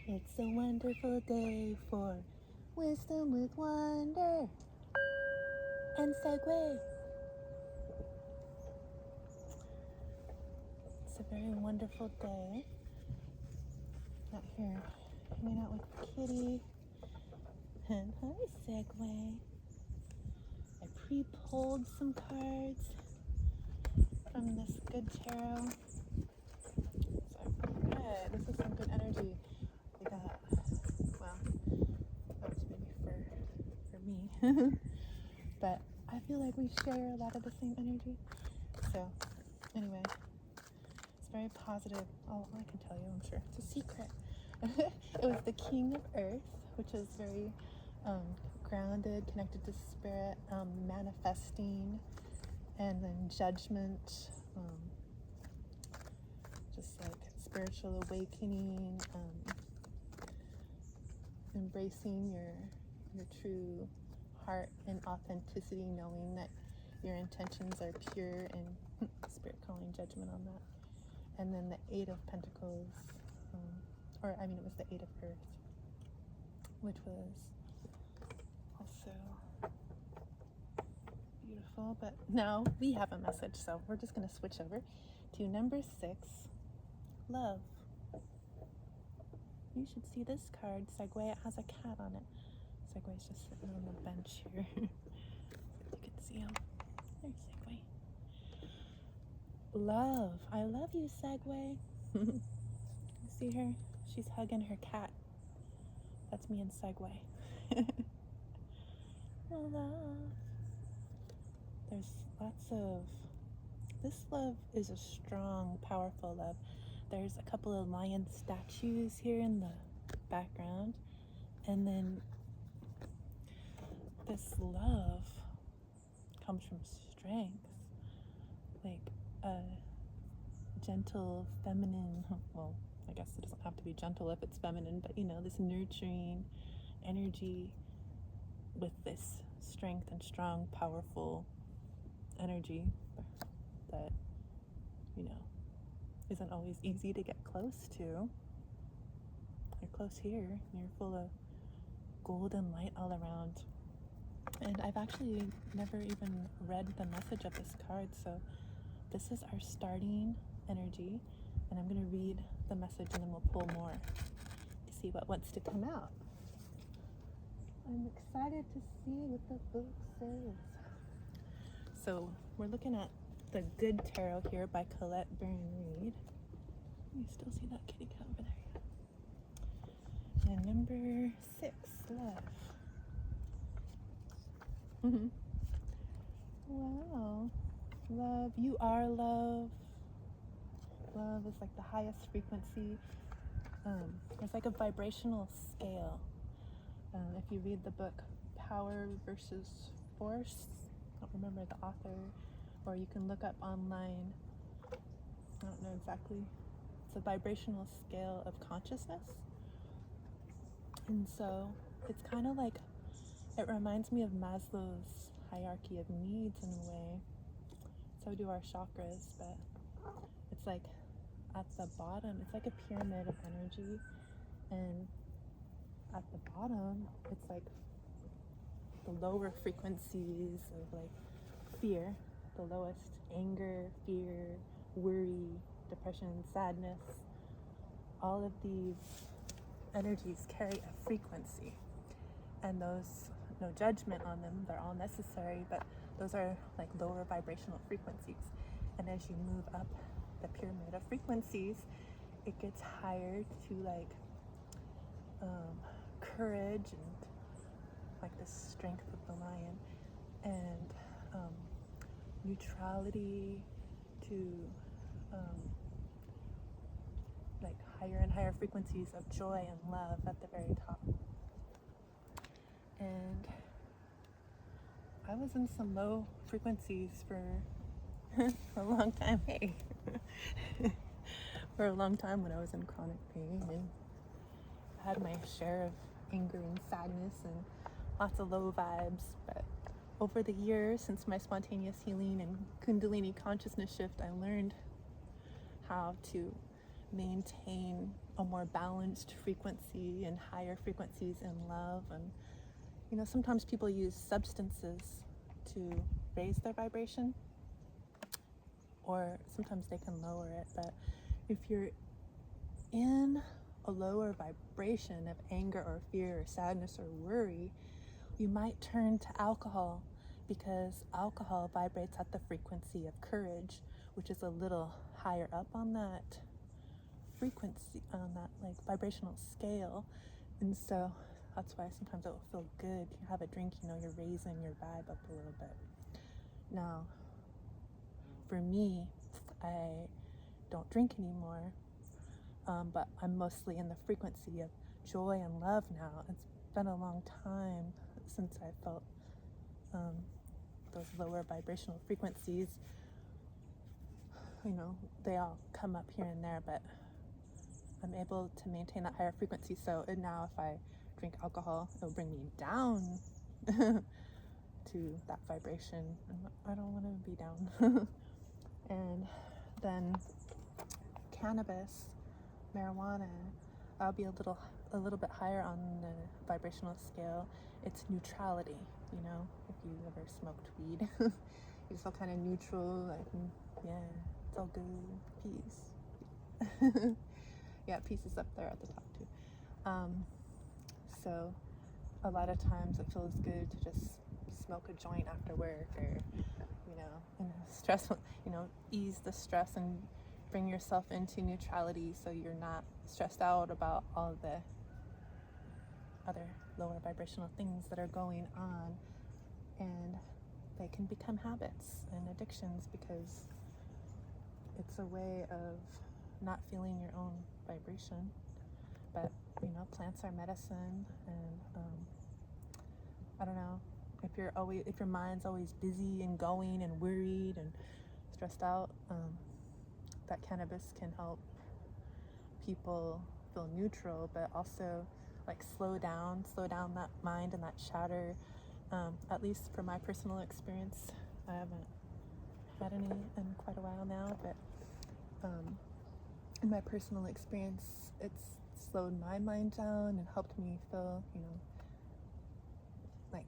It's a wonderful day for wisdom with wonder and segue. It's a very wonderful day. Out here hanging out with Kitty. And hi, Segue. I pre-pulled some cards from this good tarot. So, good. This is some good energy. We got, well, that was maybe for me. But I feel like we share a lot of the same energy. So, anyway, it's very positive. Oh, I can tell you, I'm sure. It's a secret. It was the King of Earth, which is very grounded, connected to spirit, manifesting, and then judgment, just like spiritual awakening, embracing your true heart and authenticity, knowing that your intentions are pure, and spirit calling judgment on that. And then the Eight of Pentacles, it was the Eight of Earth, which was also beautiful. But now we have a message, so we're just going to switch over to number 6, love. You should see this card, Segue. It has a cat on it. Segway's just sitting on the bench here. You can see him. There's Segue. Love. I love you, Segue. You see her? She's hugging her cat. That's me and Segue. Love. There's lots of... This love is a strong, powerful love. There's a couple of lion statues here in the background. And then this love comes from strength. Like a gentle, feminine, well, I guess it doesn't have to be gentle if it's feminine, but this nurturing energy with this strength and strong, powerful energy that, isn't always easy to get close to. You're close here. You're full of golden light all around. And I've actually never even read the message of this card, so this is our starting energy, and I'm going to read the message and then we'll pull more to see what wants to come out. I'm excited to see what the book says. So we're looking at the Good Tarot here by Colette, Baron-Reid. You still see that kitty cat over there. And number 6, love. Wow. Love. You are love. Love is like the highest frequency. It's like a vibrational scale. If you read the book Power versus Force, I don't remember the author, or you can look up online. I don't know exactly. It's a vibrational scale of consciousness. And so it's kind of like, it reminds me of Maslow's hierarchy of needs in a way. So do our chakras, but it's like at the bottom, it's like a pyramid of energy. And at the bottom, it's like the lower frequencies of like fear, the lowest: anger, fear, worry, depression, sadness. All of these energies carry a frequency, and those, no judgment on them, they're all necessary, but those are like lower vibrational frequencies. And as you move up the pyramid of frequencies, it gets higher to like courage and like the strength of the lion, and neutrality, to like higher and higher frequencies of joy and love at the very top. And I was in some low frequencies for a long time. Hey. For a long time when I was in chronic pain, and had my share of anger and sadness and lots of low vibes. But over the years, since my spontaneous healing and Kundalini consciousness shift, I learned how to maintain a more balanced frequency and higher frequencies in love. And you know, sometimes people use substances to raise their vibration, or sometimes they can lower it. But if you're in a lower vibration of anger or fear or sadness or worry, you might turn to alcohol, because alcohol vibrates at the frequency of courage, which is a little higher up on that frequency, on that like vibrational scale. And so that's why sometimes it will feel good. You have a drink, you know, you're raising your vibe up a little bit. Now, for me, I don't drink anymore, but I'm mostly in the frequency of joy and love now. It's been a long time since I felt those lower vibrational frequencies. You know, they all come up here and there, but I'm able to maintain that higher frequency. So now if I drink alcohol, it'll bring me down to that vibration. I don't want to be down. And then cannabis, marijuana, I'll be a little bit higher on the vibrational scale. It's neutrality, you know, if you ever smoked weed. You just feel kind of neutral, like, yeah, it's all good, peace. Yeah, peace is up there at the top too. So a lot of times it feels good to just smoke a joint after work, or, you know, in a stressful, you know, ease the stress and bring yourself into neutrality, so you're not stressed out about all the other lower vibrational things that are going on. And they can become habits and addictions, because it's a way of not feeling your own vibration. But you know, plants are medicine. And I don't know, if your mind's always busy and going and worried and stressed out, that cannabis can help people feel neutral, but also like slow down that mind and that chatter. At least for my personal experience, I haven't had any in quite a while now, but in my personal experience, it's slowed my mind down and helped me feel, you know, like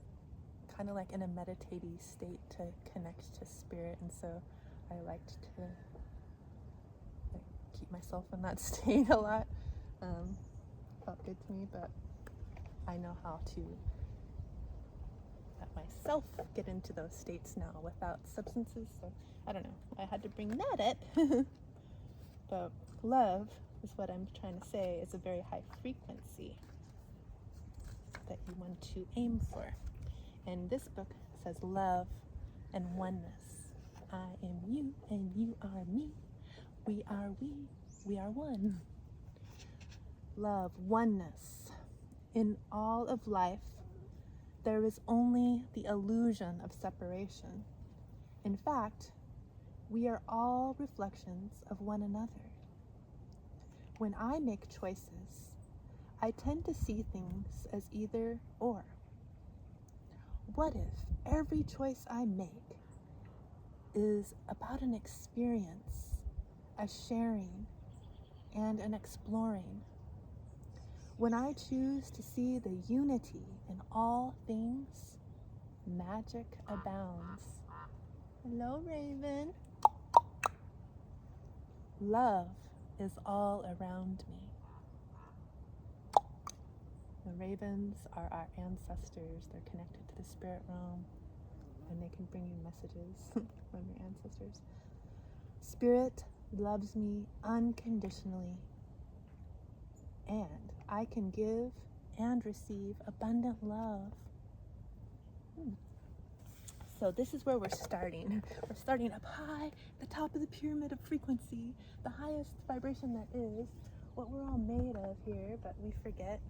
kind of like in a meditative state to connect to spirit. And so I liked to like keep myself in that state a lot. Felt good to me, but I know how to let myself get into those states now without substances. So I don't know, I had to bring that up. But love is what I'm trying to say, is a very high frequency that you want to aim for. And this book says love and oneness. I am you and you are me. We are we are one. Love, oneness. In all of life, there is only the illusion of separation. In fact, we are all reflections of one another. When I make choices, I tend to see things as either or. What if every choice I make is about an experience, a sharing, and an exploring? When I choose to see the unity in all things, magic abounds. Hello, Raven. Love is all around me. The ravens are our ancestors. They're connected to the spirit realm, and they can bring you messages from your ancestors. Spirit loves me unconditionally, and I can give and receive abundant love. So this is where we're starting. We're starting up high, the top of the pyramid of frequency, the highest vibration that is, what we're all made of here, but we forget,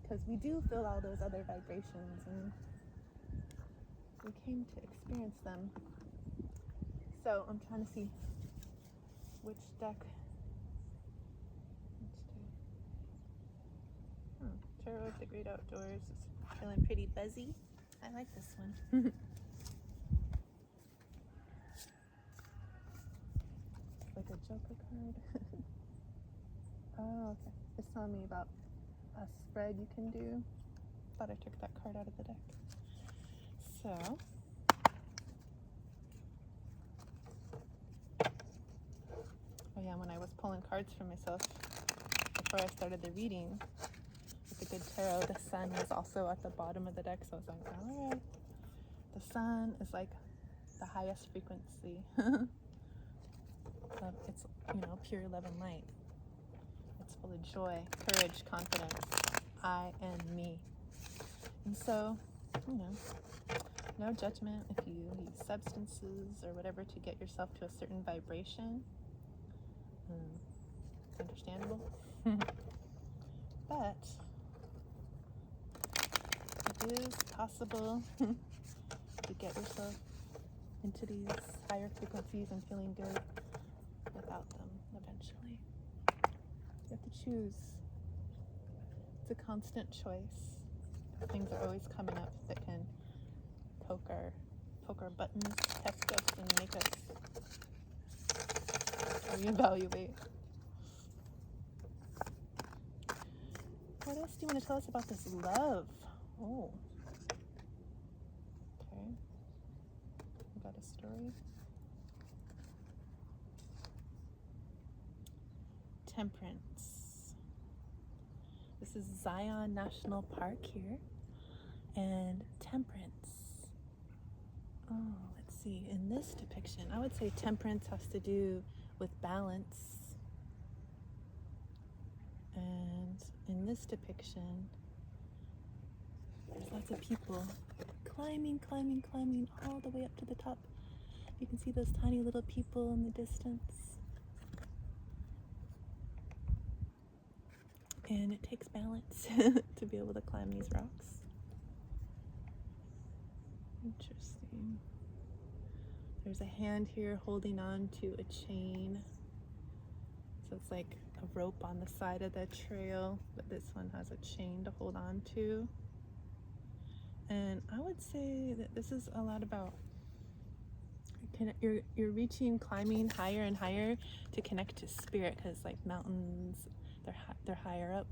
because we do feel all those other vibrations, and we came to experience them. So I'm trying to see which deck. Tarot of the Great Outdoors is feeling pretty buzzy. I like this one. Like a Joker card. Oh, okay. telling me about a spread you can do. Thought I took that card out of the deck. So, oh yeah, when I was pulling cards for myself before I started the reading with the good tarot, the sun was also at the bottom of the deck, so I was like, all right, the sun is like the highest frequency. It's, you know, pure love and light. It's full of joy, courage, confidence, I and me. And so, you know, no judgment if you use substances or whatever to get yourself to a certain vibration. Understandable. But it is possible to get yourself into these higher frequencies and feeling good without them eventually. You have to choose. It's a constant choice. Things are always coming up that can poke our buttons, test us, and make us reevaluate. What else do you want to tell us about this love? Oh. Okay. We got a story. Temperance. This is Zion National Park here. And temperance. Oh, let's see. In this depiction, I would say temperance has to do with balance. And in this depiction, there's lots of people climbing all the way up to the top. You can see those tiny little people in the distance. And it takes balance to be able to climb these rocks. Interesting. There's a hand here holding on to a chain. So it's like a rope on the side of the trail, but this one has a chain to hold on to. And I would say that this is a lot about you're climbing higher and higher to connect to spirit, because like mountains, they're higher up.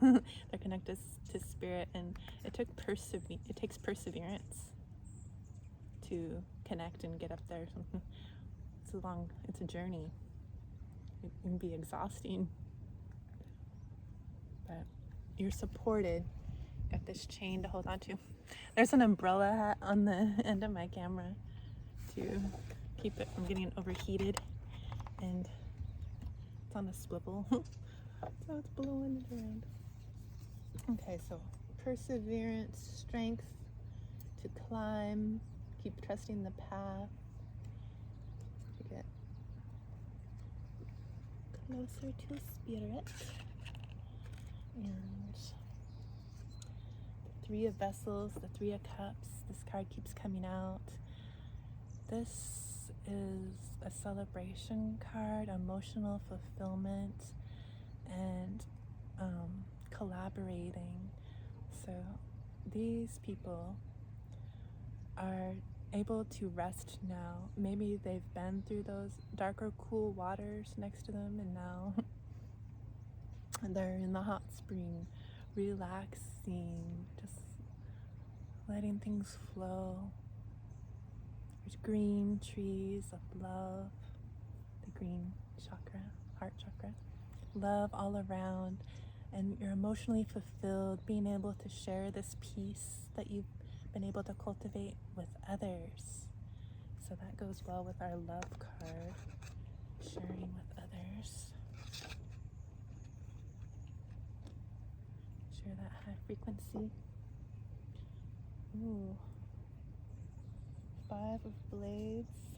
They're connected to spirit, and it takes perseverance to connect and get up there. It's a journey. It can be exhausting, but you're supported. Got this chain to hold on to. There's an umbrella hat on the end of my camera to keep it from getting overheated, and it's on a swivel, so it's blowing it around. Okay, so perseverance, strength to climb, keep trusting the path to get closer to spirit. And the Three of Vessels, the Three of Cups, this card keeps coming out. This is a celebration card, emotional fulfillment, and collaborating. So these people are able to rest now. Maybe they've been through those darker, cool waters next to them, and now they're in the hot spring, relaxing, just letting things flow. There's green trees of love, the green chakra, heart chakra, love all around, and you're emotionally fulfilled, being able to share this peace that you've been able to cultivate with others. So that goes well with our love card, sharing with others. Share that high frequency. Ooh. Five of Blades.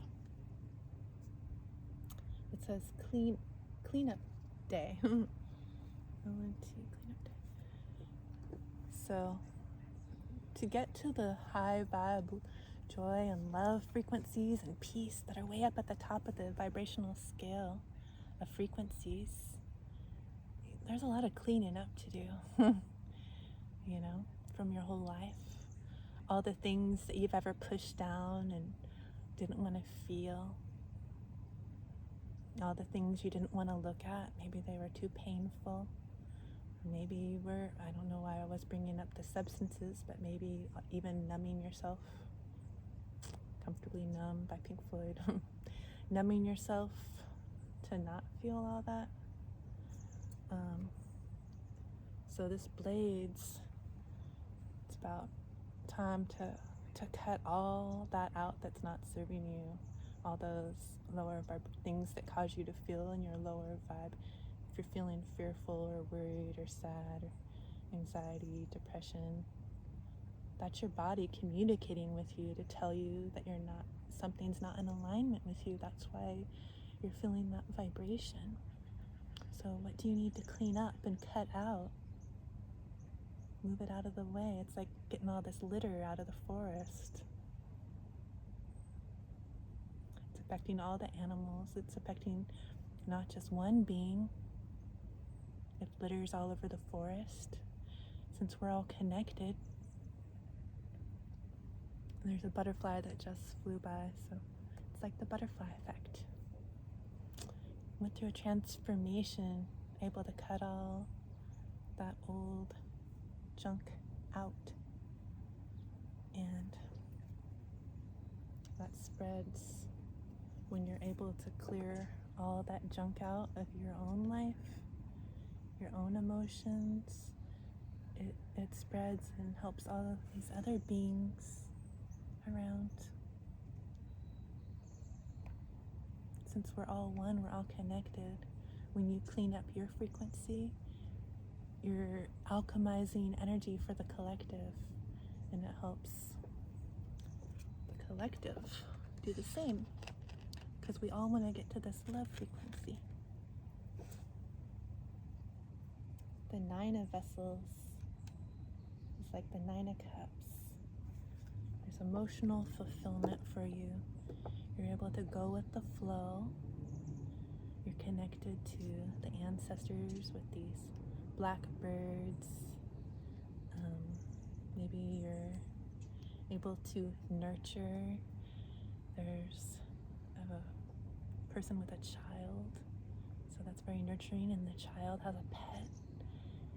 It says cleanup day. cleanup day. So to get to the high vibe, joy and love frequencies and peace that are way up at the top of the vibrational scale of frequencies, there's a lot of cleaning up to do. You know, from your whole life. All the things that you've ever pushed down and didn't want to feel. All the things you didn't want to look at. Maybe they were too painful. maybe I don't know why I was bringing up the substances, but maybe even numbing yourself, Comfortably Numb by Pink Floyd, numbing yourself to not feel all that. So this blades, it's about time to cut all that out that's not serving you, all those lower things that cause you to feel in your lower vibe. If you're feeling fearful or worried or sad or anxiety, depression, that's your body communicating with you to tell you that something's not in alignment with you. That's why you're feeling that vibration. So what do you need to clean up and cut out? Move it out of the way. It's like getting all this litter out of the forest. It's affecting all the animals. It's affecting not just one being. If litter's all over the forest, since we're all connected. There's a butterfly that just flew by, so it's like the butterfly effect. Went through a transformation, able to cut all that old junk out, and that spreads when you're able to clear all that junk out of your own life, your own emotions. It spreads and helps all of these other beings around. Since we're all one, we're all connected. When you clean up your frequency, you're alchemizing energy for the collective, and it helps the collective do the same, because we all want to get to this love frequency. The 9 of Vessels is like the 9 of Cups. There's emotional fulfillment for you. You're able to go with the flow. You're connected to the ancestors with these blackbirds. Maybe you're able to nurture. There's a person with a child, so that's very nurturing, and the child has a pet,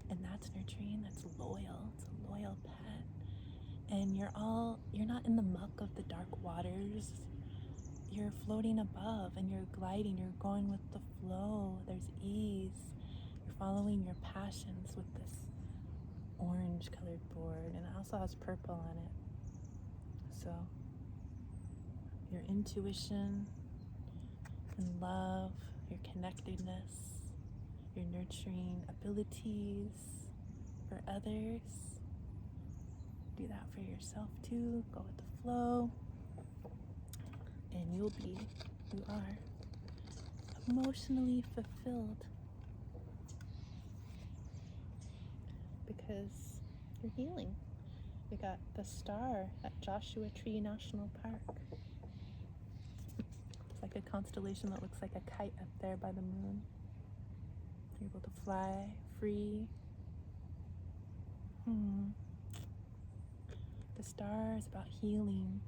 and that's nurturing. That's loyal. It's a loyal pet. And you're not in the muck of the dark waters. You're floating above, and you're gliding. You're going with the flow. There's ease. You're following your passions with this orange colored board, and it also has purple on it. So your intuition and love, your connectedness, your nurturing abilities for others. Do that for yourself too. Go with the flow, and you are emotionally fulfilled, because you're healing. We got the star at Joshua Tree National Park. It's like a constellation that looks like a kite up there by the moon. You're able to fly free. The star is about healing.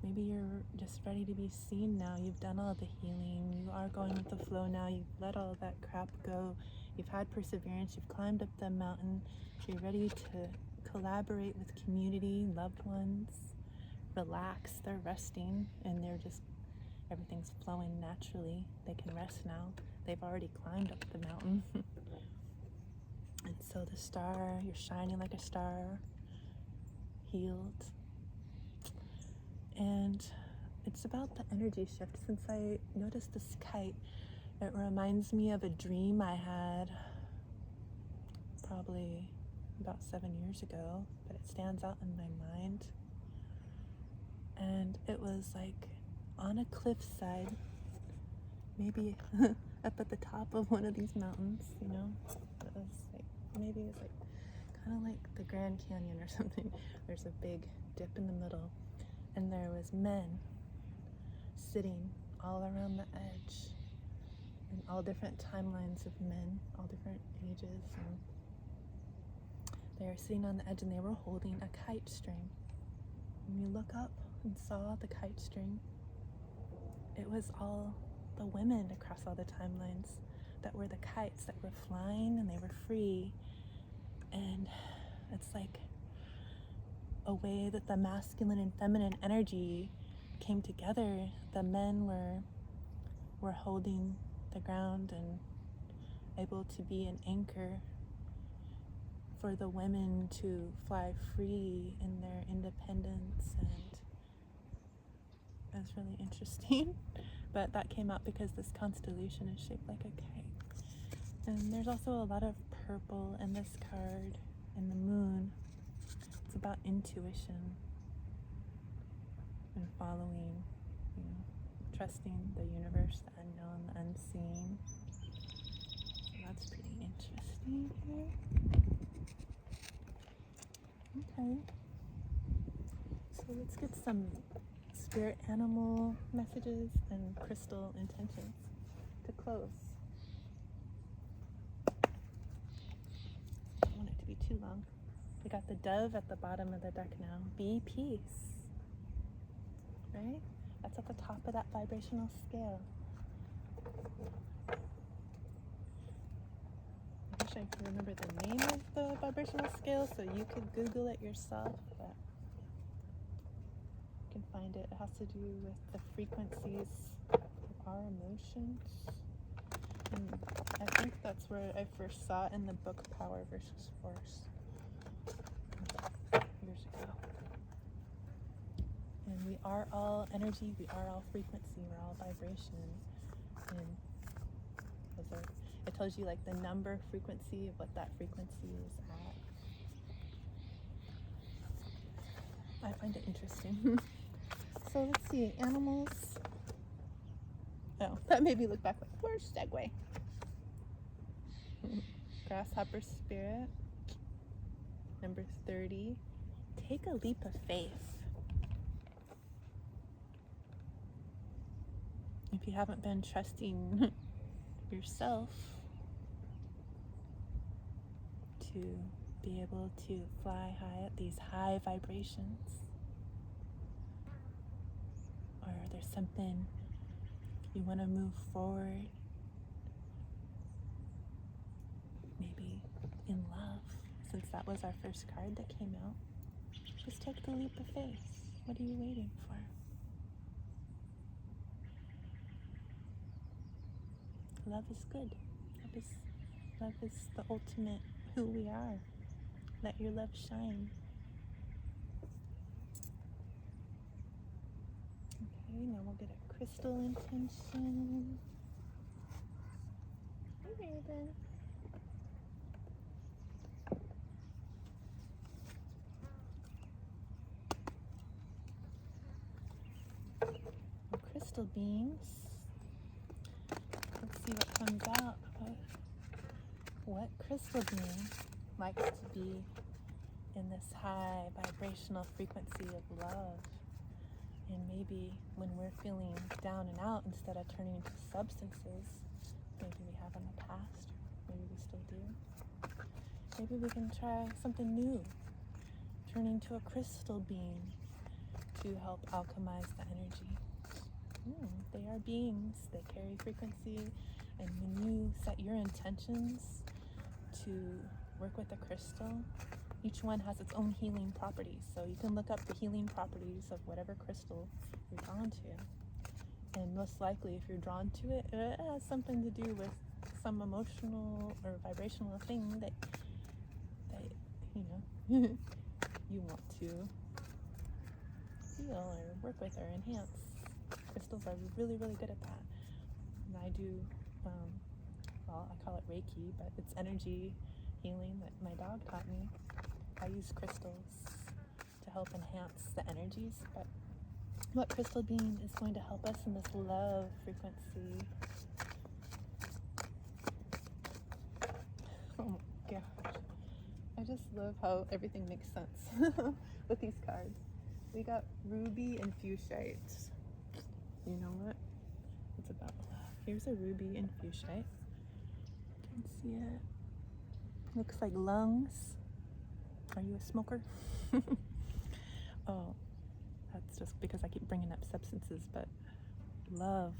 Maybe you're just ready to be seen now. You've done all the healing. You are going with the flow now. You've let all that crap go. You've had perseverance. You've climbed up the mountain. You're ready to collaborate with community, loved ones. Relax. They're resting, and everything's flowing naturally. They can rest now. They've already climbed up the mountain. And so the star, you're shining like a star, healed. And it's about the energy shift. Since I noticed this kite, it reminds me of a dream I had probably about 7 years ago, but it stands out in my mind. And it was like on a cliffside, maybe up at the top of one of these mountains, It was like, maybe it's like kind of like the Grand Canyon or something. There's a big dip in the middle, and there was men sitting all around the edge, and all different timelines of men, all different ages, and they were sitting on the edge, and they were holding a kite string. When you look up and saw the kite string, it was all the women across all the timelines that were the kites that were flying, and they were free, It's like a way that the masculine and feminine energy came together. The men were holding the ground and able to be an anchor for the women to fly free in their independence, and it's really interesting. But that came out because this constellation is shaped like a kite. And there's also a lot of purple in this card, in the moon. It's about intuition and following, trusting the universe, the unknown, the unseen. So that's pretty interesting here. Okay. So let's get some spirit animal messages and crystal intentions to close. I don't want it to be too long. We got the dove at the bottom of the deck now. Be peace. Right? That's at the top of that vibrational scale. I wish I could remember the name of the vibrational scale so you could Google it yourself, but you can find it. It has to do with the frequencies of our emotions. And I think that's where I first saw it in the book Power versus Force years ago. And we are all energy, we are all frequency, we're all vibration. And it tells you like the number frequency of what that frequency is at. I find it interesting. So let's see, animals. Oh, that made me look back like, where's Segue? Grasshopper spirit. Number 30. Take a leap of faith. If you haven't been trusting yourself to be able to fly high at these high vibrations, or there's something you want to move forward, maybe in love, since that was our first card that came out, just take the leap of faith. What are you waiting for? Love is good. Love is the ultimate who we are. Let your love shine. Okay, now we'll get a crystal intention. Hey, Raven. Crystal beings. Let's see what comes out. What crystal being likes to be in this high vibrational frequency of love? And maybe when we're feeling down and out, instead of turning to substances, maybe we have in the past, maybe we still do. Maybe we can try something new, turning to a crystal being to help alchemize the energy. They are beings, they carry frequency, and when you set your intentions to work with a crystal, each one has its own healing properties. So you can look up the healing properties of whatever crystal you're drawn to. And most likely, if you're drawn to it, it has something to do with some emotional or vibrational thing that you want to feel or work with or enhance. Crystals are really, really good at that. And I do, I call it Reiki, but it's energy healing that my dog taught me. I use crystals to help enhance the energies, but what crystal being is going to help us in this love frequency? Oh my gosh. I just love how everything makes sense with these cards. We got ruby and fuchsite. You know what? It's about love. Here's a ruby and fuchsite. You can see it. Looks like lungs. Are you a smoker? Oh, that's just because I keep bringing up substances, but love.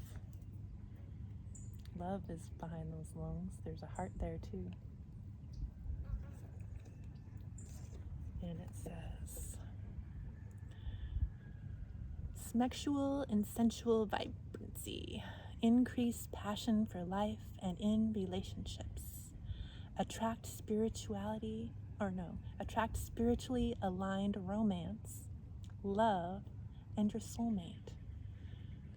Love is behind those lungs. There's a heart there too. And it says, sexual and sensual vibrancy, increased passion for life and in relationships, attract spiritually aligned romance, love, and your soulmate.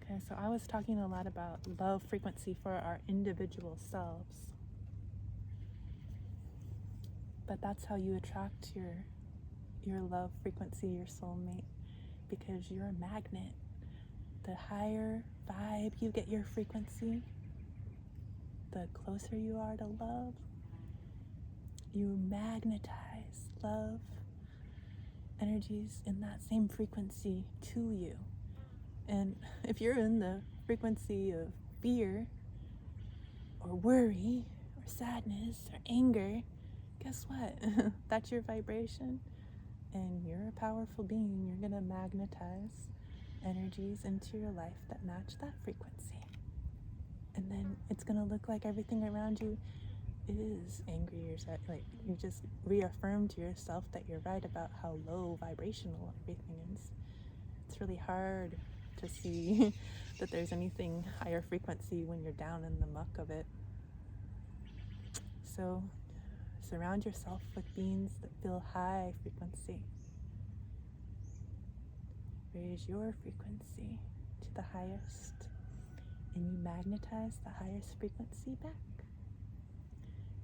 Okay, so I was talking a lot about love frequency for our individual selves. But that's how you attract your love frequency, your soulmate, because you're a magnet. The higher vibe you get your frequency, the closer you are to love. You magnetize love energies in that same frequency to you. And if you're in the frequency of fear or worry or sadness or anger, guess what? That's your vibration, and you're a powerful being. You're gonna magnetize energies into your life that match that frequency. And then it's gonna look like everything around you is angry or sad. Like, you just reaffirmed to yourself that you're right about how low vibrational everything is. It's really hard to see that there's anything higher frequency when you're down in the muck of it. So surround yourself with beings that feel high frequency. Raise your frequency to the highest, and you magnetize the highest frequency back.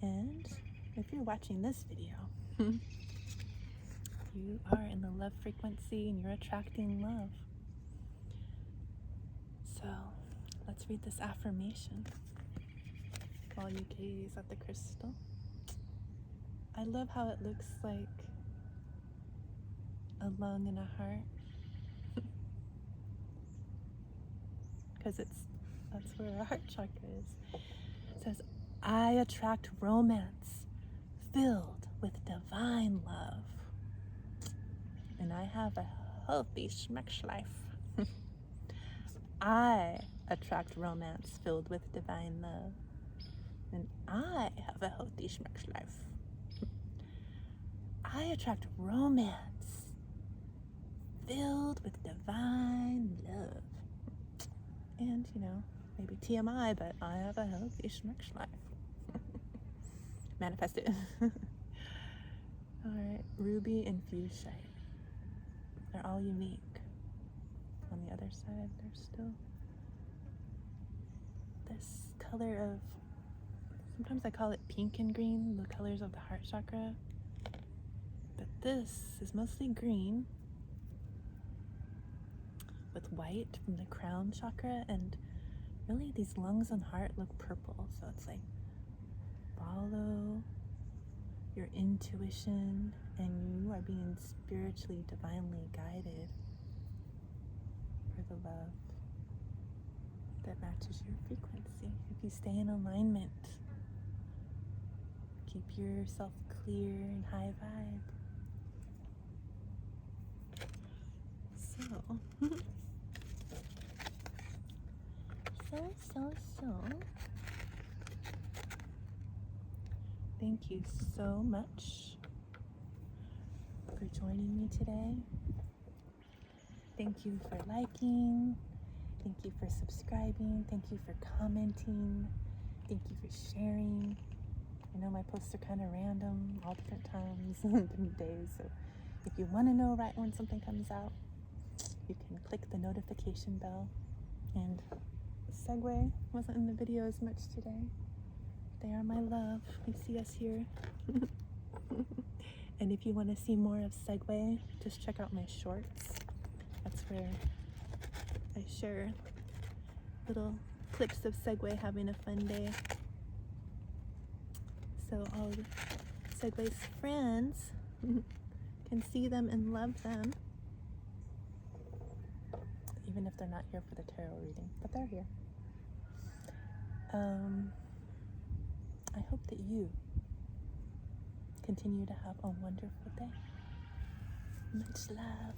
And if you're watching this video, you are in the love frequency and you're attracting love. So let's read this affirmation while you gaze at the crystal. I love how it looks like a lung and a heart, because that's where our heart chakra is. It says, I attract romance filled with divine love, and I have a healthy schmeck life. I attract romance filled with divine love, and I have a healthy schmeck life. I attract romance filled with divine love. And, maybe TMI, but I have a healthy schmeck life. Manifest it. Alright, ruby and fuchsia. They're all unique. On the other side, there's still this color of, sometimes I call it pink and green, the colors of the heart chakra. But this is mostly green with white from the crown chakra, and really these lungs and heart look purple. So it's like, follow your intuition, and you are being spiritually, divinely guided for the love that matches your frequency. If you stay in alignment, keep yourself clear and high vibe. So, thank you so much for joining me today. Thank you for liking. Thank you for subscribing. Thank you for commenting. Thank you for sharing. I know my posts are kind of random, all different times and different days. So if you want to know right when something comes out, you can click the notification bell. And Segue wasn't in the video as much today. They are my love. You see us here. And if you want to see more of Segue, just check out my shorts. That's where I share little clips of Segue having a fun day. So all Segwe's friends can see them and love them. Even if they're not here for the tarot reading, but they're here. I hope that you continue to have a wonderful day. Much love.